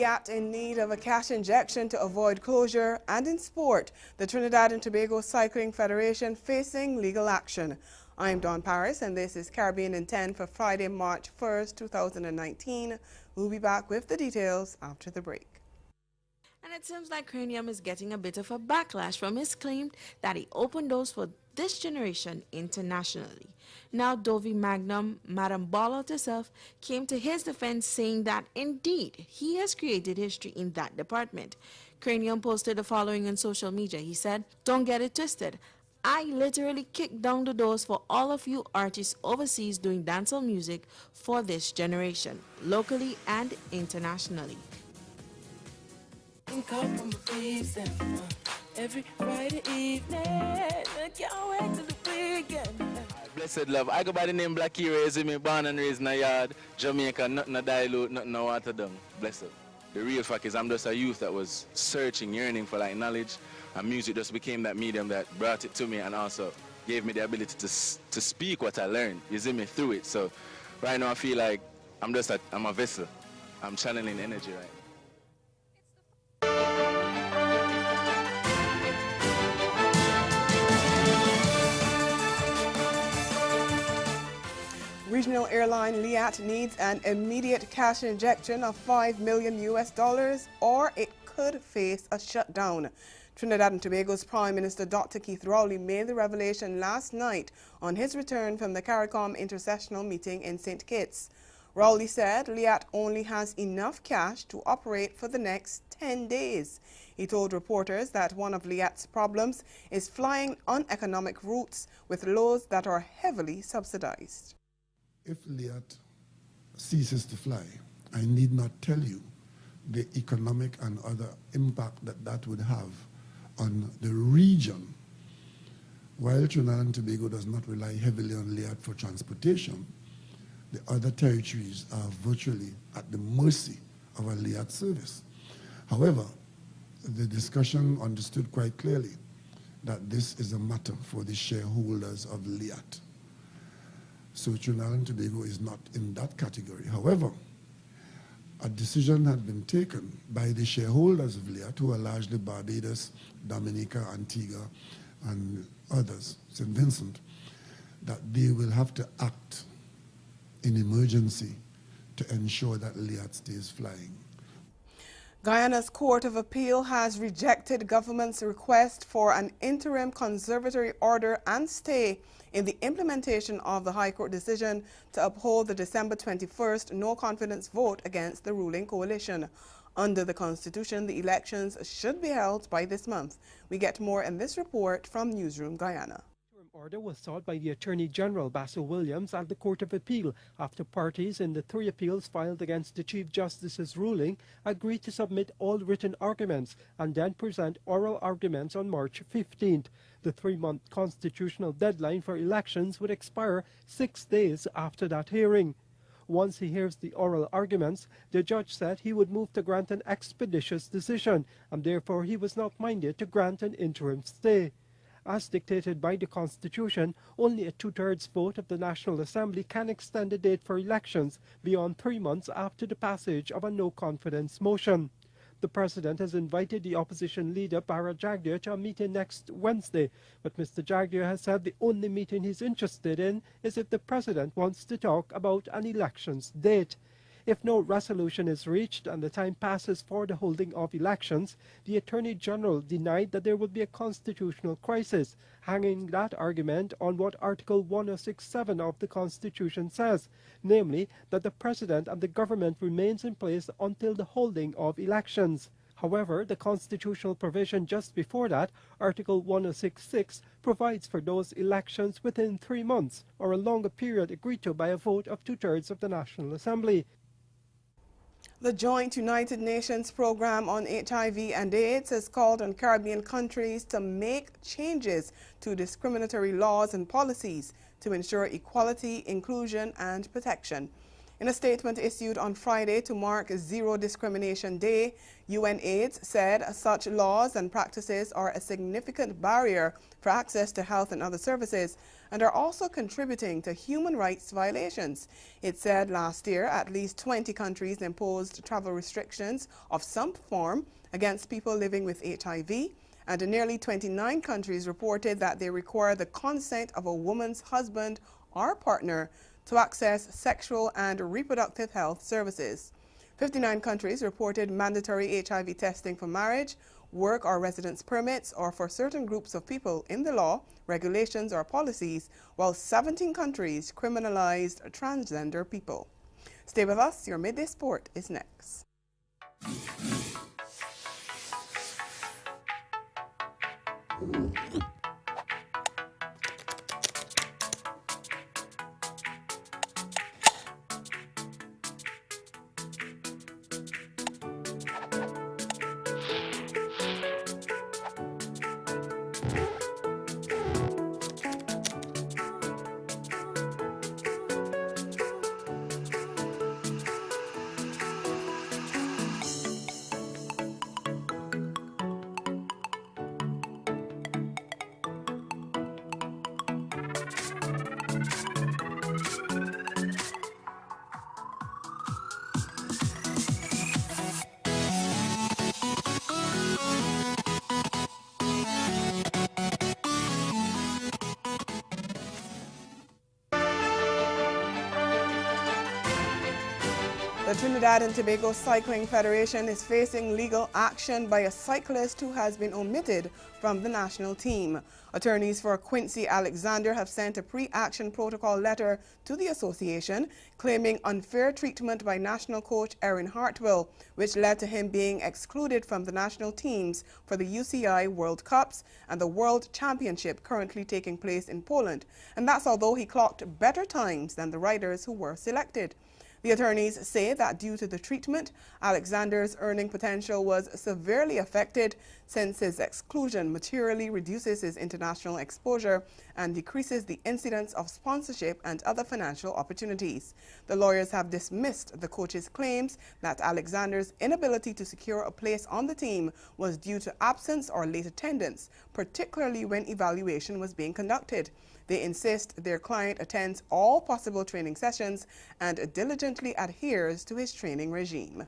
Liat in need of a cash injection to avoid closure, and in sport, the Trinidad and Tobago Cycling Federation facing legal action. I'm Dawn Paris, and this is Caribbean in 10 for Friday, March 1st, 2019. We'll be back with the details after the break. And it seems like Cranium is getting a bit of a backlash from his claim that he opened doors for this generation internationally. Now, Dovey Magnum, Madam Ballot herself, came to his defense saying that indeed he has created history in that department. Cranium posted the following on social media. He said, "Don't get it twisted. I literally kicked down the doors for all of you artists overseas doing dancehall music for this generation, locally and internationally." Every Friday evening, I can't wait till the weekend. Blessed love. I go by the name Black Hero, is me born and raised in a yard, Jamaica, nothing a dilute, nothing a water down. Blessed. The real fact is I'm just a youth that was searching, yearning for like knowledge, and music just became that medium that brought it to me and also gave me the ability to speak what I learned, you see me, through it. So right now I feel like I'm a vessel. I'm channeling energy right now. Regional airline Liat needs an immediate cash injection of $5 million or it could face a shutdown. Trinidad and Tobago's Prime Minister Dr. Keith Rowley made the revelation last night on his return from the CARICOM intercessional meeting in St. Kitts. Rowley said Liat only has enough cash to operate for the next 10 days. He told reporters that one of Liat's problems is flying uneconomic routes with loads that are heavily subsidized. If Liat ceases to fly, I need not tell you the economic and other impact that would have on the region. While Trinidad and Tobago does not rely heavily on Liat for transportation, the other territories are virtually at the mercy of a Liat service. However, the discussion understood quite clearly that this is a matter for the shareholders of Liat. So Trinidad and Tobago is not in that category. However, a decision had been taken by the shareholders of Liat, who are largely Barbados, Dominica, Antigua, and others, St. Vincent, that they will have to act in emergency to ensure that Liat stays flying. Guyana's Court of Appeal has rejected government's request for an interim conservatory order and stay in the implementation of the High Court decision to uphold the December 21st no-confidence vote against the ruling coalition. Under the Constitution, the elections should be held by this month. We get more in this report from Newsroom Guyana. Order was sought by the Attorney General Basil Williams at the Court of Appeal after parties in the 3 appeals filed against the Chief Justice's ruling agreed to submit all written arguments and then present oral arguments on March 15th. The 3-month constitutional deadline for elections would expire 6 days after that hearing. Once he hears the oral arguments, the judge said he would move to grant an expeditious decision, and therefore he was not minded to grant an interim stay. As dictated by the Constitution, only a 2/3 vote of the National Assembly can extend the date for elections beyond 3 months after the passage of a no-confidence motion. The President has invited the opposition leader, Bara Jagdeo, to a meeting next Wednesday, but Mr. Jagdeo has said the only meeting he's interested in is if the President wants to talk about an elections date. If no resolution is reached and the time passes for the holding of elections, the Attorney General denied that there would be a constitutional crisis, hanging that argument on what Article 1067 of the Constitution says, namely that the President and the government remains in place until the holding of elections. However, the constitutional provision just before that, Article 1066, provides for those elections within 3 months or a longer period agreed to by a vote of 2/3 of the National Assembly. The Joint United Nations Program on HIV and AIDS has called on Caribbean countries to make changes to discriminatory laws and policies to ensure equality, inclusion, and protection. In a statement issued on Friday to mark Zero Discrimination Day, UNAIDS said such laws and practices are a significant barrier for access to health and other services and are also contributing to human rights violations. It said last year at least 20 countries imposed travel restrictions of some form against people living with HIV, and nearly 29 countries reported that they require the consent of a woman's husband or partner to access sexual and reproductive health services. 59 countries reported mandatory HIV testing for marriage, work or residence permits, or for certain groups of people in the law, regulations, or policies, while 17 countries criminalized transgender people. Stay with us, your Midday Sport is next. The Trinidad and Tobago Cycling Federation is facing legal action by a cyclist who has been omitted from the national team. Attorneys for Quincy Alexander have sent a pre-action protocol letter to the association claiming unfair treatment by national coach Erin Hartwell, which led to him being excluded from the national teams for the UCI World Cups and the World Championship currently taking place in Poland. And that's although he clocked better times than the riders who were selected. The attorneys say that due to the treatment, Alexander's earning potential was severely affected since his exclusion materially reduces his international exposure and decreases the incidence of sponsorship and other financial opportunities. The lawyers have dismissed the coach's claims that Alexander's inability to secure a place on the team was due to absence or late attendance, particularly when evaluation was being conducted. They insist their client attends all possible training sessions and diligently adheres to his training regime.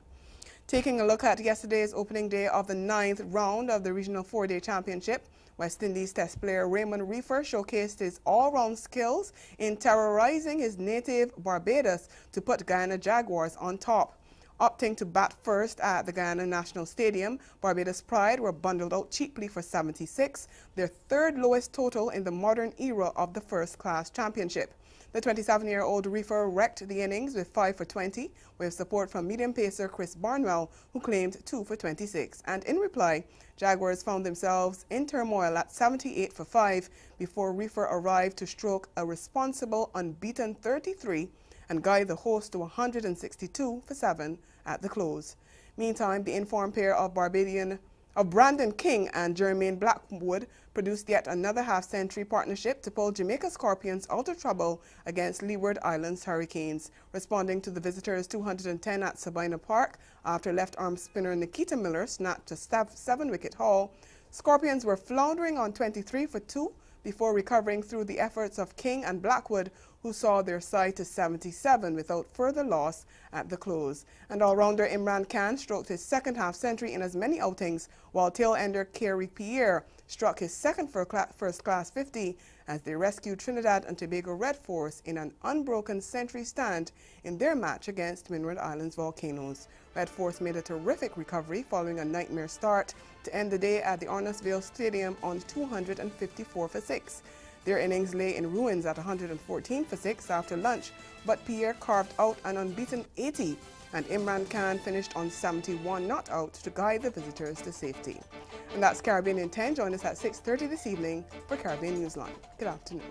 Taking a look at yesterday's opening day of the 9th round of the Regional 4-Day Championship, West Indies Test player Raymond Reifer showcased his all-round skills in terrorizing his native Barbados to put Guyana Jaguars on top. Opting to bat first at the Guyana National Stadium, Barbados Pride were bundled out cheaply for 76, their third lowest total in the modern era of the first-class championship. The 27-year-old Reifer wrecked the innings with 5 for 20, with support from medium pacer Chris Barnwell, who claimed 2 for 26. And in reply, Jaguars found themselves in turmoil at 78 for 5 before Reifer arrived to stroke a responsible unbeaten 33 and guide the host to 162 for 7 at the close. Meantime, the informed pair of Brandon King and Jermaine Blackwood produced yet another half-century partnership to pull Jamaica Scorpions out of trouble against Leeward Islands Hurricanes. Responding to the visitors' 210 at Sabina Park after left-arm spinner Nikita Miller snapped a 7-wicket haul, Scorpions were floundering on 23 for 2 before recovering through the efforts of King and Blackwood, who saw their side to 77 without further loss at the close. And all-rounder Imran Khan stroked his second half-century in as many outings, while tail-ender Kerry Pierre struck his second first-class 50 as they rescued Trinidad and Tobago Red Force in an unbroken century stand in their match against Windward Islands Volcanoes. Red Force made a terrific recovery following a nightmare start to end the day at the Arnasville Stadium on 254 for 6. Their innings lay in ruins at 114 for 6 after lunch, but Pierre carved out an unbeaten 80, and Imran Khan finished on 71 not out to guide the visitors to safety. And that's Caribbean in 10. Join us at 6:30 this evening for Caribbean Newsline. Good afternoon.